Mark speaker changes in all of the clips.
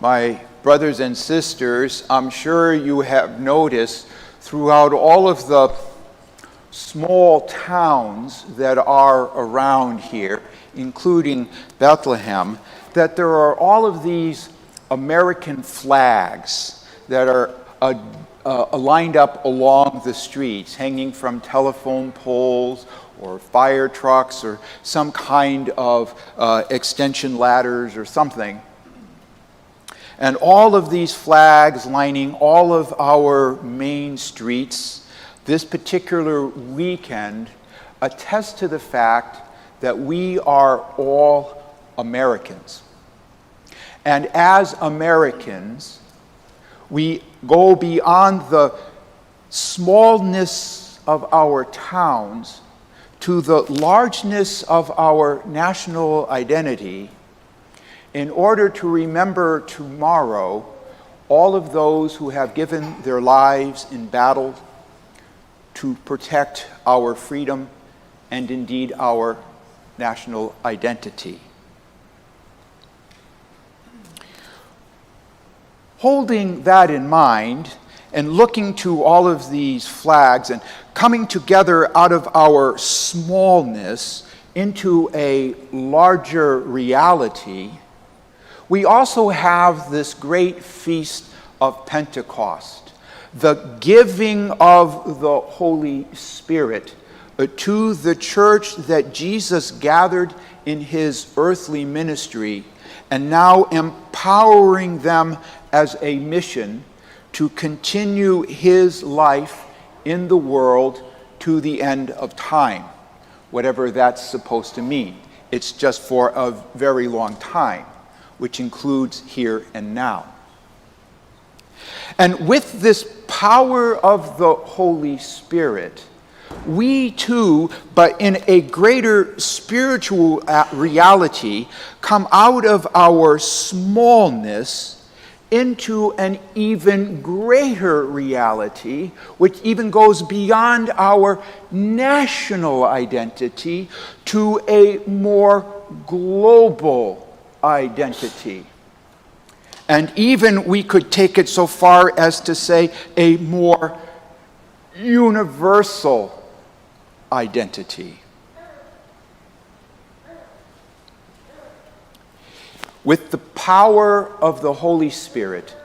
Speaker 1: My brothers and sisters, I'm sure you have noticed throughout all of the small towns that are around here, including Bethlehem, that there are all of these American flags that are lined up along the streets, hanging from telephone poles or fire trucks or some kind of extension ladders or something. And all of these flags lining all of our main streets this particular weekend attest to the fact that we are all Americans. And as Americans, we go beyond the smallness of our towns to the largeness of our national identity in order to remember tomorrow all of those who have given their lives in battle to protect our freedom and indeed our national identity. Holding that in mind and looking to all of these flags and coming together out of our smallness into a larger reality, we also have this great feast of Pentecost, the giving of the Holy Spirit to the church that Jesus gathered in his earthly ministry, and now empowering them as a mission to continue his life in the world to the end of time, whatever that's supposed to mean. It's just for a very long time, which includes here and now. And with this power of the Holy Spirit, we too, but in a greater spiritual reality, come out of our smallness into an even greater reality, which even goes beyond our national identity to a more global identity. And even we could take it so far as to say a more universal identity. With the power of the Holy Spirit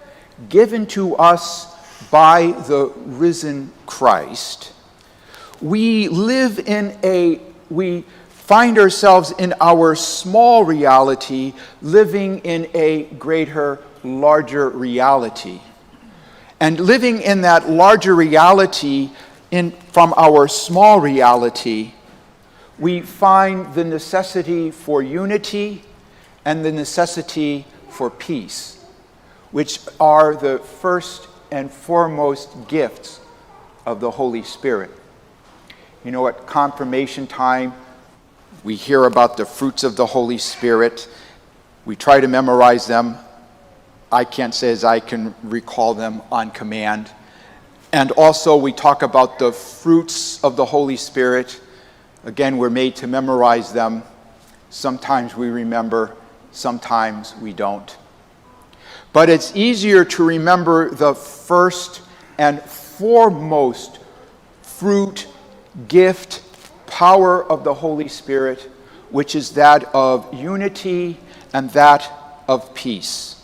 Speaker 1: given to us by the risen Christ, we find ourselves in our small reality living in a greater, larger reality. And living in that larger reality from our small reality, we find the necessity for unity and the necessity for peace, which are the first and foremost gifts of the Holy Spirit. You know, at confirmation time, we hear about the fruits of the Holy Spirit. We try to memorize them. I can't say as I can recall them on command. And also we talk about the fruits of the Holy Spirit. Again, we're made to memorize them. Sometimes we remember, sometimes we don't. But it's easier to remember the first and foremost fruit, gift, power of the Holy Spirit, which is that of unity and that of peace.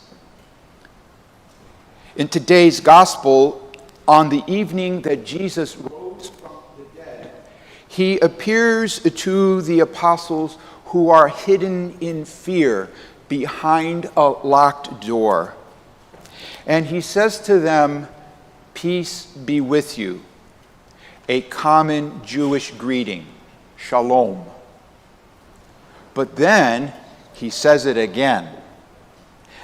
Speaker 1: In today's gospel, on the evening that Jesus rose from the dead, he appears to the apostles who are hidden in fear behind a locked door. And he says to them, "Peace be with you," a common Jewish greeting, shalom. But then he says it again.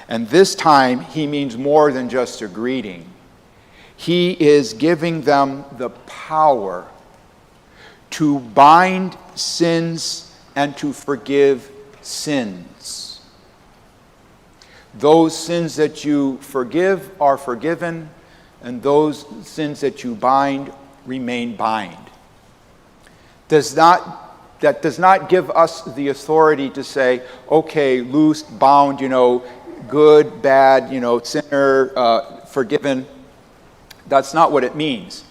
Speaker 1: And this time he means more than just a greeting. He is giving them the power to bind sins and to forgive sins. Those sins that you forgive are forgiven, and those sins that you bind remain bind. That does not give us the authority to say, okay, loosed, bound, good, bad, sinner, forgiven. That's not what it means.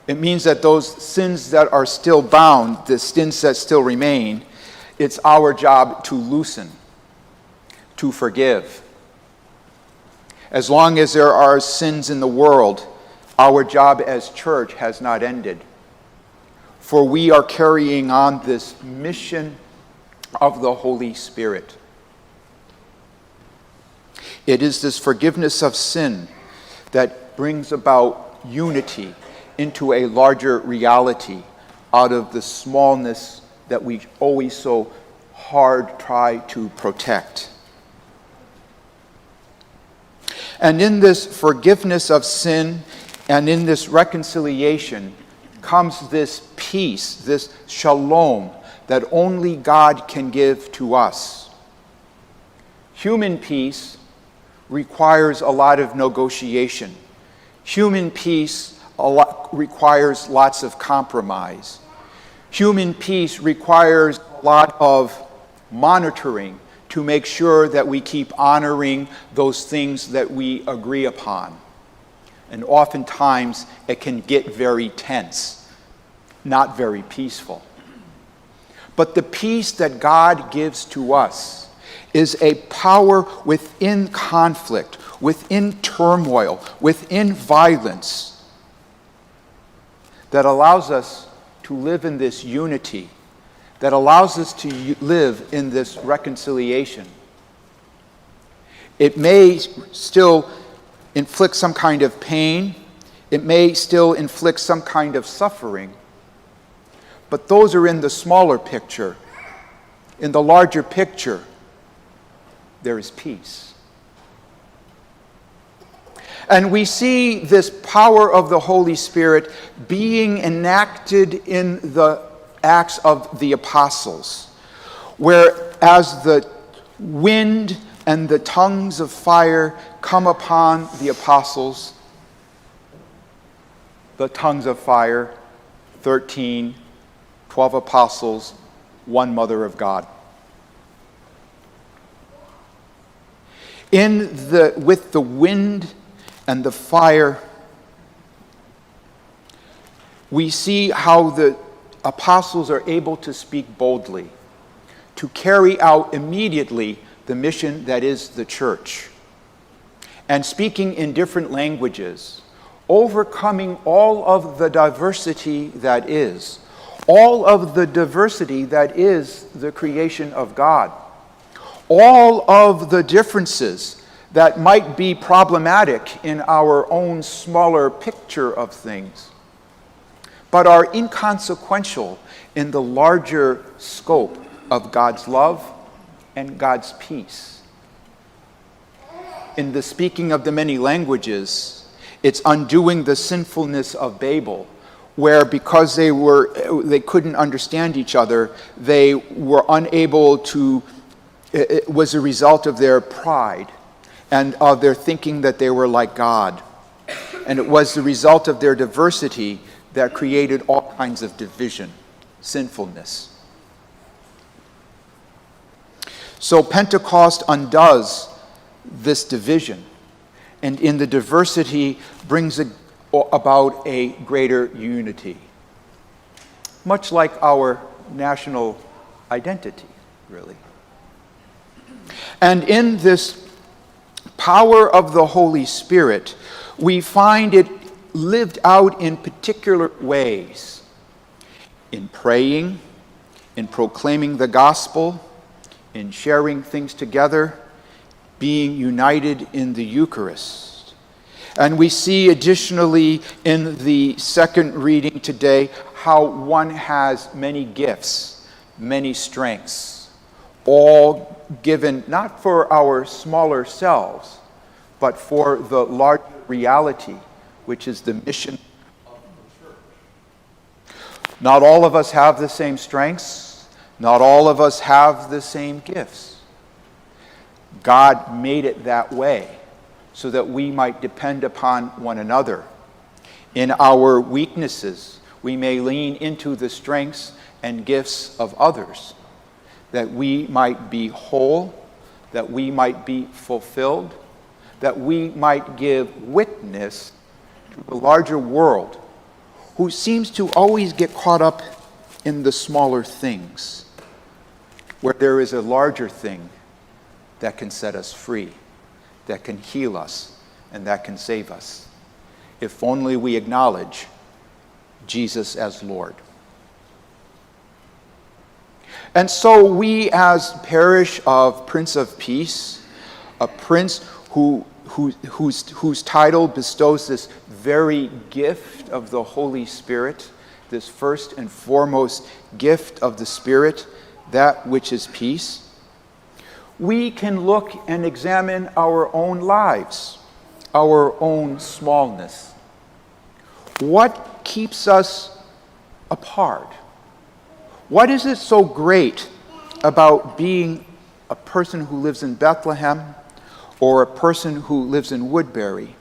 Speaker 1: It means that those sins that are still bound, the sins that still remain, it's our job to loosen, to forgive. As long as there are sins in the world, our job as church has not ended. For we are carrying on this mission of the Holy Spirit. It is this forgiveness of sin that brings about unity into a larger reality out of the smallness that we always so hard try to protect. And in this forgiveness of sin and in this reconciliation comes this peace, this shalom that only God can give to us. Human peace requires a lot of negotiation. Human peace requires lots of compromise. Human peace requires a lot of monitoring to make sure that we keep honoring those things that we agree upon. And oftentimes it can get very tense, not very peaceful. But the peace that God gives to us is a power within conflict, within turmoil, within violence that allows us to live in this unity, that allows us to live in this reconciliation. It may still inflict some kind of pain. It may still inflict some kind of suffering. But those are in the smaller picture. In the larger picture, there is peace. And we see this power of the Holy Spirit being enacted in the Acts of the Apostles, where as the wind and the tongues of fire come upon the apostles, the tongues of fire, 13, 12 apostles, one mother of God. With the wind and the fire, we see how the apostles are able to speak boldly, to carry out immediately the mission that is the church, and speaking in different languages, overcoming all of the diversity that is, all of the diversity that is the creation of God, all of the differences that might be problematic in our own smaller picture of things, but are inconsequential in the larger scope of God's love and God's peace. In the speaking of the many languages, it's undoing the sinfulness of Babel, where because they couldn't understand each other, they were unable to, it was a result of their pride and of their thinking that they were like God. And it was the result of their diversity that created all kinds of division, sinfulness. So Pentecost undoes this division, and in the diversity brings about a greater unity, much like our national identity, really. And in this power of the Holy Spirit, we find it lived out in particular ways, in praying, in proclaiming the gospel, in sharing things together, being united in the Eucharist. And we see additionally in the second reading today how one has many gifts, many strengths, all given not for our smaller selves, but for the larger reality, which is the mission of the church. Not all of us have the same strengths. Not all of us have the same gifts. God made it that way so that we might depend upon one another. In our weaknesses, we may lean into the strengths and gifts of others, that we might be whole, that we might be fulfilled, that we might give witness to the larger world, who seems to always get caught up in the smaller things, where there is a larger thing that can set us free, that can heal us, and that can save us, if only we acknowledge Jesus as Lord. And so we, as parish of Prince of Peace, a prince whose title bestows this very gift of the Holy Spirit, this first and foremost gift of the Spirit, that which is peace, we can look and examine our own lives, our own smallness. What keeps us apart? What is it so great about being a person who lives in Bethlehem or a person who lives in Woodbury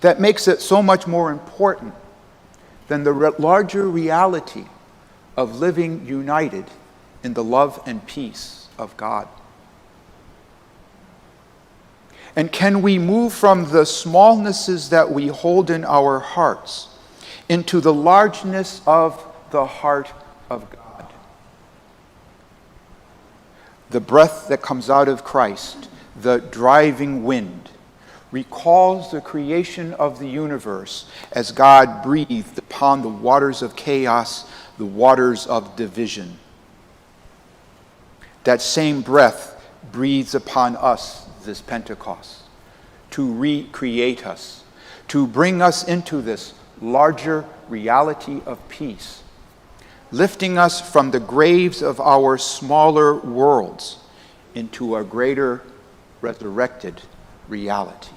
Speaker 1: that makes it so much more important than the larger reality of living united in the love and peace of God? And can we move from the smallnesses that we hold in our hearts into the largeness of the heart of God? The breath that comes out of Christ, the driving wind, recalls the creation of the universe as God breathed upon the waters of chaos, the waters of division. That same breath breathes upon us this Pentecost to recreate us, to bring us into this larger reality of peace, lifting us from the graves of our smaller worlds into a greater resurrected reality.